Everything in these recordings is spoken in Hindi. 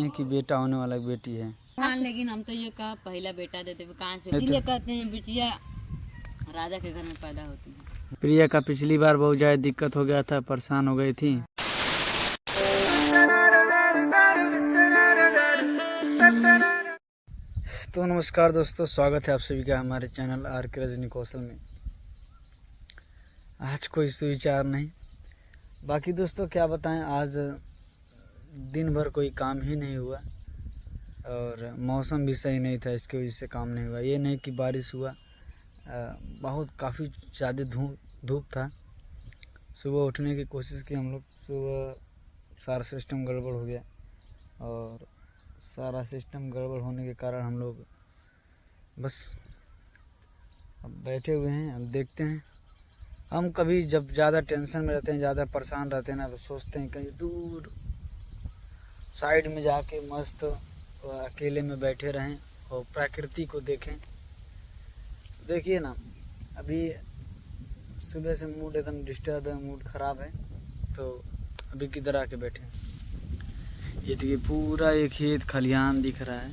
हैं कि बेटा होने वाला बेटी है। हाँ, लेकिन हम तो ये कहा पहला बेटा देते कहाँ से, इसलिए कहते हैं बिटिया राजा के घर में पैदा होती है। प्रिया का पिछली बार बहुत ज़्यादा दिक्कत हो गया था, परेशान हो गई थी। तो नमस्कार दोस्तों, स्वागत है आप सभी का हमारे चैनल आर के रजनी कौशल में। आज कोई सुविचार नहीं, बाकी दोस्तों क्या बताएं, आज दिन भर कोई काम ही नहीं हुआ और मौसम भी सही नहीं था, इसकी वजह से काम नहीं हुआ। ये नहीं कि बारिश हुआ, बहुत काफ़ी ज़्यादा धूप था। सुबह उठने की कोशिश की हम लोग, सुबह सारा सिस्टम गड़बड़ हो गया और सारा सिस्टम गड़बड़ होने के कारण हम लोग बस अब बैठे हुए हैं। अब देखते हैं, हम कभी जब ज़्यादा टेंशन में रहते हैं, ज़्यादा परेशान रहते हैं ना, तो सोचते हैं कहीं दूर साइड में जाके मस्त अकेले में बैठे रहें और प्रकृति को देखें। देखिए ना, अभी सुबह से मूड एकदम डिस्टर्ब है, मूड ख़राब है, तो अभी किधर आके बैठे हैं। ये देखिए पूरा एक खेत खलिहान दिख रहा है,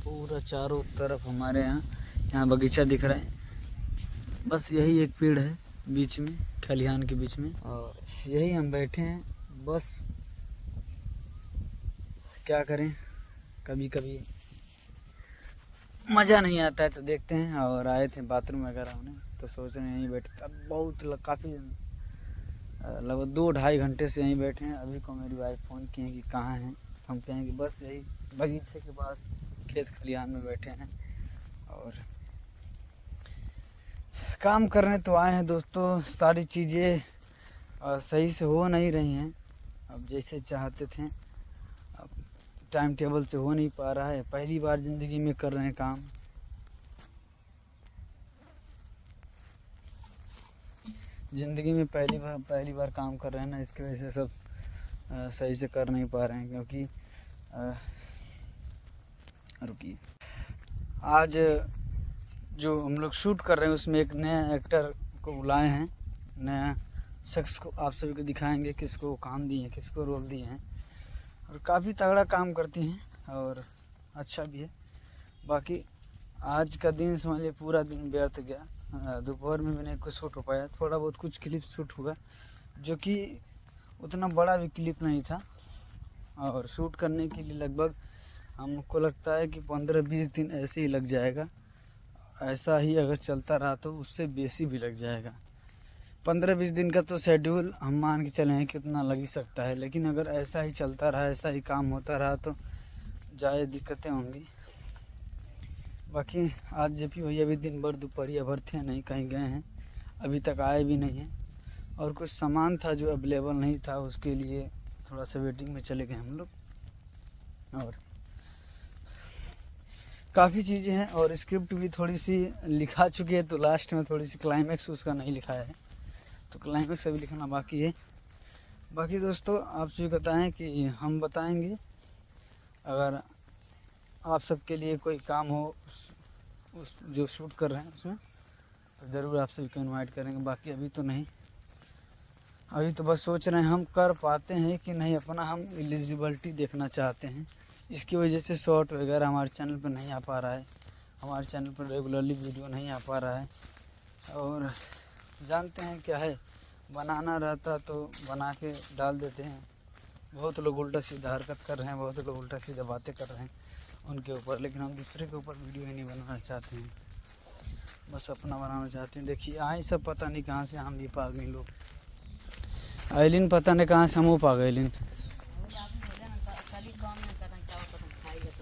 पूरा चारों तरफ हमारे यहाँ बगीचा दिख रहा है। बस यही एक पेड़ है बीच में, खलिहान के बीच में, और यही हम बैठे हैं। बस क्या करें, कभी कभी मज़ा नहीं आता है तो देखते हैं। और आए थे बाथरूम वगैरह होने, तो सोच रहे हैं यहीं बैठे। अब बहुत काफ़ी लगभग 2-2.5 घंटे से यहीं बैठे हैं। अभी को मेरी वाइफ फ़ोन की है कि कहाँ हैं, हम कहें कि बस यही बगीचे के पास खेत खलिहान में बैठे हैं और काम करने तो आए हैं। दोस्तों सारी चीज़ें सही से हो नहीं रही हैं, अब जैसे चाहते थे, अब टाइम टेबल से हो नहीं पा रहा है। पहली बार ज़िंदगी में कर रहे हैं काम, ज़िंदगी में पहली बार काम कर रहे हैं ना, इसकी वजह से सब सही से कर नहीं पा रहे हैं। क्योंकि रुकिए, आज जो हम लोग शूट कर रहे हैं उसमें एक नया एक्टर को बुलाए हैं, नया शख्स को आप सभी को दिखाएंगे किसको काम दिए हैं, किसको रोल दिए हैं, और काफ़ी तगड़ा काम करती हैं और अच्छा भी है। बाकी आज का दिन समझिए पूरा दिन व्यर्थ गया। दोपहर में मैंने कुछ शूट हो पाया, थोड़ा बहुत कुछ क्लिप शूट हुआ, जो कि उतना बड़ा भी क्लिप नहीं था। और शूट करने के लिए लगभग हमको लगता है कि 15-20 दिन ऐसे ही लग जाएगा। ऐसा ही अगर चलता रहा तो उससे बेसी भी लग जाएगा। 15-20 दिन का तो शेड्यूल हम मान के चले हैं कितना लग ही सकता है, लेकिन अगर ऐसा ही चलता रहा, ऐसा ही काम होता रहा तो ज़्यादा दिक्कतें होंगी। बाकी आज जेपी भैया भी दिन भर दोपहरिया भर थे, नहीं कहीं गए हैं, अभी तक आए भी नहीं हैं। और कुछ सामान था जो अवेलेबल नहीं था, उसके लिए थोड़ा सा वेटिंग में चले गए हम लोग। और काफ़ी चीज़ें हैं और स्क्रिप्ट भी थोड़ी सी लिखा चुकी है, तो लास्ट में थोड़ी सी क्लाइमैक्स उसका नहीं लिखा है, तो क्लाइमैक्स अभी लिखना बाकी है। बाकी दोस्तों आप सभी बताएं कि हम बताएंगे, अगर आप सबके लिए कोई काम हो उस जो शूट कर रहे हैं उसमें, तो ज़रूर आप सभी को इनवाइट करेंगे। बाकी अभी तो नहीं, अभी तो बस सोच रहे हैं हम कर पाते हैं कि नहीं, अपना हम एलिजिबिलिटी देखना चाहते हैं। इसकी वजह से शॉर्ट वगैरह हमारे चैनल पर नहीं आ पा रहा है, हमारे चैनल पर रेगुलरली वीडियो नहीं आ पा रहा है। और जानते हैं क्या है, बनाना रहता तो बना के डाल देते हैं। बहुत लोग उल्टा सीधा हरकत कर रहे हैं, बहुत लोग उल्टा सीधा बातें कर रहे हैं उनके ऊपर, लेकिन हम दूसरे के ऊपर वीडियो ही नहीं बनाना चाहते हैं, बस अपना बनाना चाहते हैं। देखिए आई सब पता नहीं कहाँ से हम भी पा गए लोग, आइलिन पता नहीं कहाँ से हम पा गए।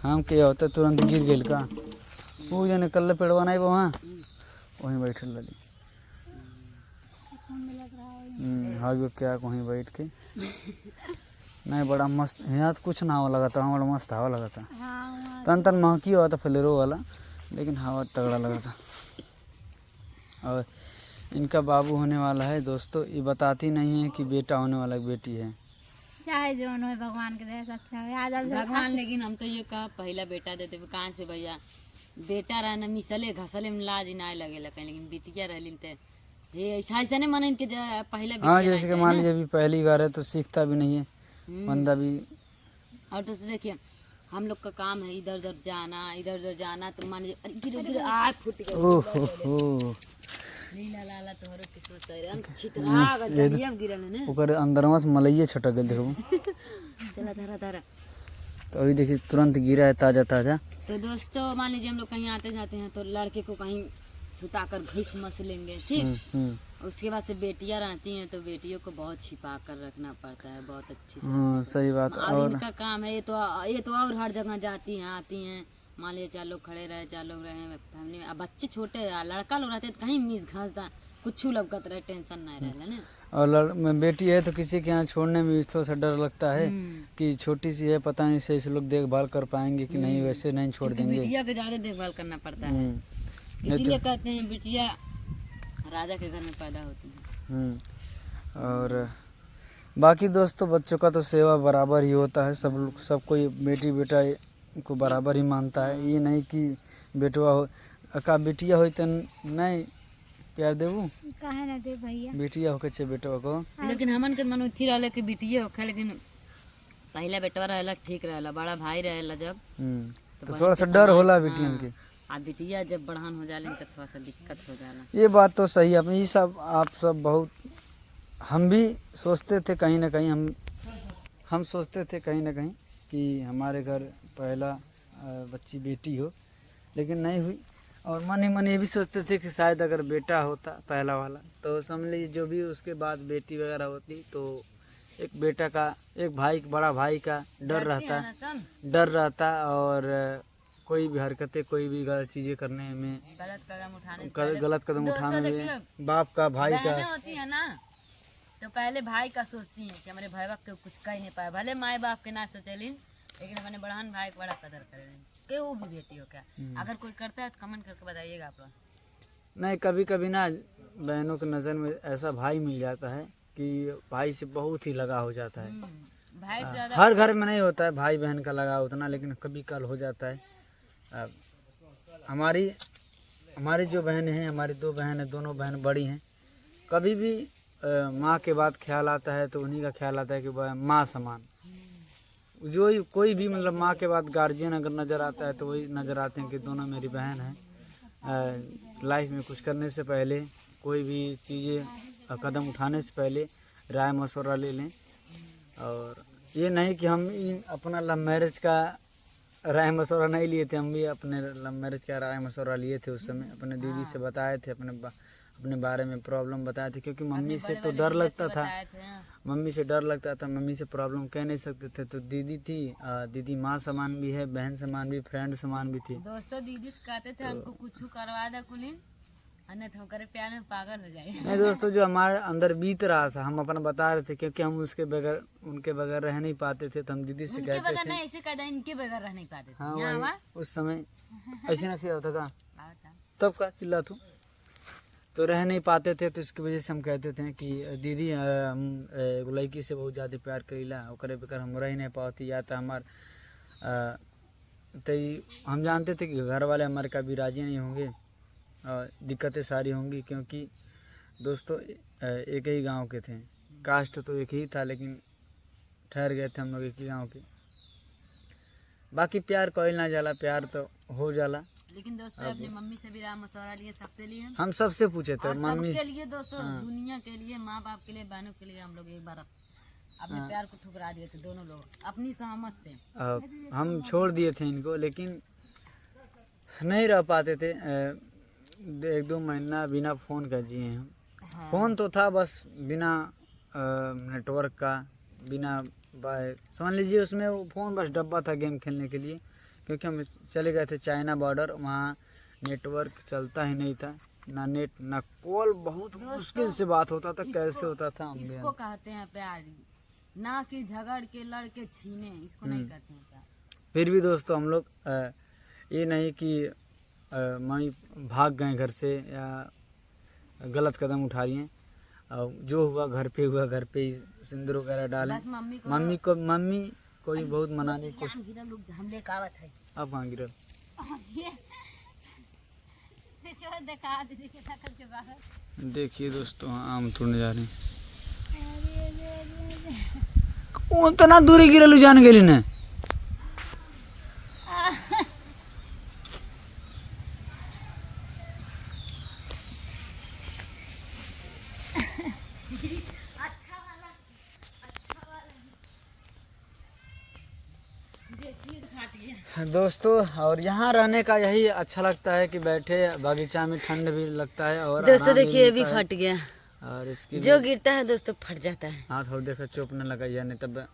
हम क्या होता तुरंत गिर गए का, वो जने कल पेड़वा नहीं वहाँ वहीं बैठल रही। हाँ वो क्या वहीं बैठ के नहीं, बड़ा मस्त यहाँ तो कुछ ना हो लगा था, बड़ा मस्त हवा लगा था। तन तन महकी हुआ था फ्लेरो वाला, लेकिन हवा तगड़ा लगा था। और इनका बाबू होने वाला है दोस्तों, ये बताती नहीं है कि बेटा होने वाला बेटी है। चाहे जो हो भगवान के दया से अच्छा है भगवान, लेकिन हम तो ये कहा पहला बेटा देते कहाँ से भैया, बेटा रहना मिसले घसले में लाज ना लगे, लेकिन बिटिया रहलिन ते हे ऐसा नहीं माने इनके पहला। हाँ जैसे कि मान लीजिए अभी पहली बार है तो सीखता भी नहीं है बंदा भी। और तो देखिए हम लोग का काम है इधर उधर जाना तो मान लीजिए अरे गिरे गिरे आ फूट गए ओहो लीला लाला तोहरो किस्मत सही रे हम छितरा गए जब गिरल ने ओकर अंदरवा से मलइये छटक गेल देखो। चला धरा धरा। तो अभी देखिए तुरंत गिरा है ताजा ताजा। तो दोस्तों मान लीजिए हम लोग कहीं आते जाते हैं तो लड़के को कहीं सुताकर घिस मस लेंगे ठीक। उसके बाद से बेटियां रहती हैं तो बेटियों को बहुत छिपा कर रखना पड़ता है बहुत अच्छी से। हाँ सही बात। और इनका काम है ये तो और हर जगह जाती हैं आती हैं। मान लीजिए 4 लोग खड़े रहे 4 लोग रहे फैमिली में। अब बच्चे छोटे लड़का लोग रहते तो कहीं मिस घासदा कुछ लौकत रहे टेंशन नहीं रहे ना। और बेटी है तो किसी के यहाँ छोड़ने में थोड़ा सा डर लगता है कि छोटी सी है पता नहीं सही से लोग देखभाल कर पाएंगे कि नहीं, वैसे नहीं छोड़ देंगे। बिटिया के ज्यादा देखभाल करना पड़ता है इसीलिए कहते हैं बिटिया राजा के घर में पैदा होती है। और बाकी दोस्तों बच्चों का तो सेवा बराबर ही होता है। सब कोई बेटी बेटा को बराबर ही मानता है। ये नहीं कि बेटवा हो का बेटिया हो तो नहीं प्यार देबू काहे ना दे भैया बेटिया होके छे बेटवा को। लेकिन हमन के मन थी रहले कि बिटिया होखे लेकिन पहला बेटवा रहेला ठीक रहेला बड़ा भाई रहेला जब तो थोड़ा सा डर होला बेटियन के। आ बिटिया जब बढ़ान हो जाले तो थोड़ा सा दिक्कत हो जाला। ये बात तो सही है। अपनी सब आप सब बहुत हम भी सोचते थे कहीं ना कहीं हम सोचते थे कहीं ना कहीं कि हमारे घर पहला बच्ची बेटी हो लेकिन नहीं हुई। और मन ही मन ये भी सोचते थे कि शायद अगर बेटा होता पहला वाला तो समझ लीजिए जो भी उसके बाद बेटी वगैरह होती तो एक बेटा का एक भाई बड़ा भाई का डर रहता और कोई भी हरकतें कोई भी गलत चीजें करने में गलत कदम उठाने में बाप का भाई का होती है ना तो पहले भाई का सोचती हैं कि हमारे भाई बाप को कुछ कह नहीं पाए भले माए बाप के ना सोचेलिन लेकिन अपने बड़हन भाई को बड़ा कदर करें के वो भी बेटी हो क्या। अगर कोई करता है तो कमेंट करके बताइएगा आप लोग। नहीं कभी कभी ना बहनों की नज़र में ऐसा भाई मिल जाता है कि भाई से बहुत ही लगाव हो जाता है। भाई से ज्यादा हर घर में नहीं होता है भाई बहन का लगाव उतना लेकिन कभी कल हो जाता है। हमारी जो बहन है हमारी 2 बहन है दोनों बहन बड़ी हैं। कभी भी माँ के बाद ख्याल आता है तो उन्हीं का ख्याल आता है कि वह माँ समान जो कोई भी मतलब माँ के बाद गार्जियन अगर नज़र आता है तो वही नज़र आते हैं कि दोनों मेरी बहन हैं। लाइफ में कुछ करने से पहले कोई भी चीज़ें कदम उठाने से पहले राय मशवरा ले लें। और ये नहीं कि हम अपना लव मैरिज का राय मशवरा नहीं लिए थे। हम भी अपने लव मैरिज का राय मशवरा लिए थे उस समय अपने दीदी से बताए थे अपने बारे में प्रॉब्लम बताए थे क्योंकि मम्मी से तो डर लगता था। मम्मी से डर लगता था मम्मी से प्रॉब्लम कह नहीं सकते थे तो दीदी थी दीदी माँ समान भी है बहन समान भी फ्रेंड समान भी थी। दोस्तों दीदी से कहते थे हमको कुछ करवा दे कुलीन अन्यथा हम करे प्यार में पागल हो जाए। नहीं दोस्तों जो हमारे अंदर बीत रहा था हम अपना बता रहे थे क्योंकि हम उनके बगैर रह नहीं पाते थे तो हम दीदी से कहते थे नहीं ऐसे कहते इनके बगैर रह नहीं पाते थे। हाँ उस समय ऐसे ना से होता था तब का चिल्ला तू तो रह नहीं पाते थे तो इसकी वजह से हम कहते थे कि दीदी हम लड़की से बहुत ज़्यादा प्यार करीला ओकरे बेकर हम रह नहीं पाती या तो हमार तो हम जानते थे कि घर वाले हमारे कभी राजी नहीं होंगे और दिक्कतें सारी होंगी क्योंकि दोस्तों एक ही गांव के थे कास्ट तो एक ही था लेकिन ठहर गए थे हम लोग एक ही गांव के। बाकी प्यार कोई ना जाला प्यार तो हो जाला लेकिन दोस्तों अपनी मम्मी से भी राय मशवरा लिए सबसे लिए हम सबसे पूछे थे मम्मी के लिए दोस्तों दुनिया के लिए माँ बाप के लिए बहनों के लिए हम लोग एक बार अपने प्यार को ठुकरा दिए थे दोनों लोग अपनी सहमत से। हम छोड़ दिए थे इनको लेकिन नहीं रह पाते थे 1-2 महीना बिना फ़ोन का जिए हम। फ़ोन तो था बस बिना नेटवर्क का बिना समझ लीजिए उसमें वो फ़ोन बस डब्बा था गेम खेलने के लिए क्योंकि हम चले गए थे चाइना बॉर्डर वहाँ नेटवर्क चलता ही नहीं था ना नेट ना कॉल बहुत मुश्किल से बात होता था कैसे होता था। इसको कहते हैं प्यार ना कि झगड़ के लड़के छीने इसको नहीं कहते हैं प्यार। फिर भी दोस्तों हम लोग ये नहीं कि मम्मी भाग गए घर से या गलत कदम उठा लिए जो हुआ घर पे हुआ घर पे ही सिंदूर वगैरह डाले। मम्मी को ही बहुत मनाने की कोशिश। अब कहाँ गिरल देखिए दोस्तों आम तोड़ने जा रहे हैं उतना दूरी गिरल जान गेली ने देखिए फट गया। दोस्तों और यहाँ रहने का यही अच्छा लगता है कि बैठे बगीचा में, ठंड भी लगता है और दोस्तों आराम भी देखिए ये भी मिलता है। फट गया, और इसकी जो गिरता है दोस्तों फट जाता है। हाथ हो देखो चुप न लगाइए नहीं तब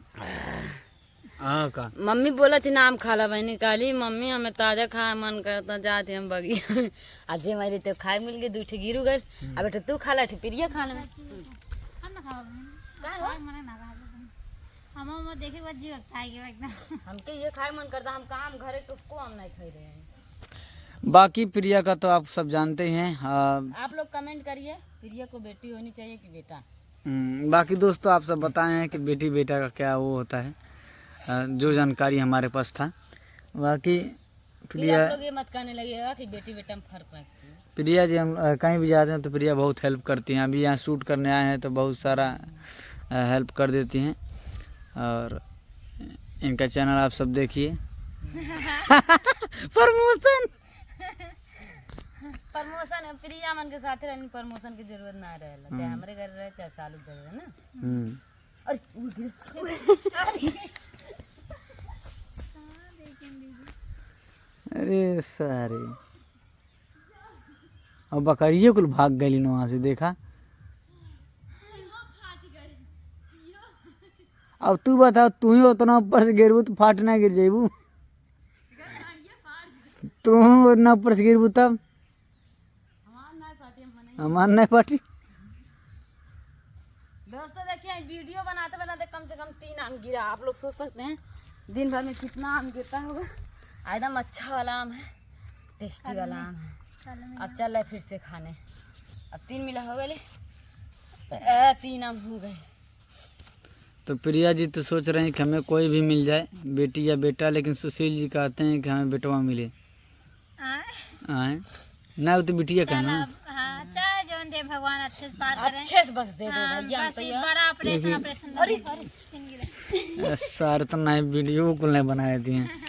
हाँ का मम्मी बोला थी ना आम खाला, मैंने काली मम्मी हमें ताजा खाए मन करता, जाते हम बगी आज मेरे तो खाए मिल गए, दूठे गिरू गए। अब बेटा तू खा ला, प्रिया खा ले। हम देखे बाद जी खाएंगे एकदम। हमके ये खाए मन करता, हम काम घरे तो उसको हम नहीं खा रहे हैं। बाकी प्रिया का तो आप सब जानते ही हैं। आप लोग कमेंट करिए प्रिया को बेटी होनी चाहिए कि बेटा। बाकी दोस्तों आप सब बताए हैं कि बेटी बेटा का क्या वो होता है, जो जानकारी हमारे पास था। बाकी फिर प्रिया आप लोग ये मत कहने लगेगा कि बेटी बेटा में फर्क रखती है। प्रिया जी हम कहीं भी जाते हैं तो प्रिया बहुत हेल्प करती हैं। अभी यहाँ शूट करने आए हैं तो बहुत सारा हेल्प कर देती हैं। और इनका चैनल आप सब देखिए प्रमोशन प्रमोशन प्रिया मन के साथ रहने, प्रमोशन की जरूरत ना रहे, चाहे हमारे घर रहे चाहे सालू घर रहे ना। अरे अरे सारे अब बकरिए कुल भाग गई वहाँ से, देखा। अब तू बता, तू ही उतना ऊपर से गिरबू तो फाट ना गिर जाबू, तू उतना ऊपर से गिरबू तब हमार नहीं फाटी। दोस्तों देखिए वीडियो बनाते बनाते कम से कम 3 आम गिरा। आप लोग सोच सकते हैं दिन भर में कितना आम गिरता होगा। एकदम अच्छा वाला आम है, टेस्टी वाला आम है। अब चल रहे फिर से खाने। अब 3 मिला हो गए, 3 आम हो गए। तो प्रिया जी तो सोच रहे हैं कि हमें कोई भी मिल जाए, बेटी या बेटा, लेकिन सुशील जी कहते हैं कि हमें बेटवा मिले। आए ना तो बिटिया कहना। हाँ चाहे जो दे भगवान अच्छे से पार करें, अच्छे से बस दे दो भैया। बस ये बड़ा ऑपरेशन सारे तो नए वीडियो को नहीं बनाए दिए हैं।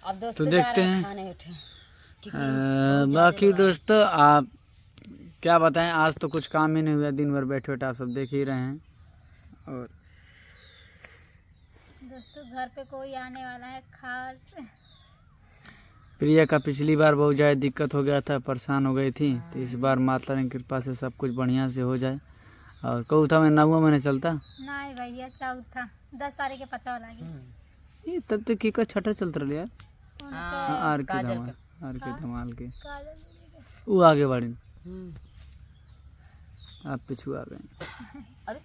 अब तो दोस्तों देखते हैं। खाने उठे। बाकी दोस्तों आप क्या बताएं, आज तो कुछ काम ही नहीं हुआ, दिन भर बैठे बैठे आप सब देख ही रहे हैं। और दोस्तों घर पे कोई आने वाला है खास। प्रिया का पिछली बार बहुत ज़्यादा दिक्कत हो गया था, परेशान हो गई थी, तो इस बार माता रानी की कृपा से सब कुछ बढ़िया से हो जाए। और कहूँ था मैं 9वां महीने चलता नहीं भैया चौथा 10 तारीख के पचा लगी। ये तब तक का छठा चलता रहा यार। आर के काजल धमाल, आर के धमाल के काजल वो आगे बढ़ी, आप पिछू आ गए। अरे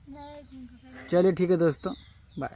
नहीं चलिए ठीक है दोस्तों, बाय।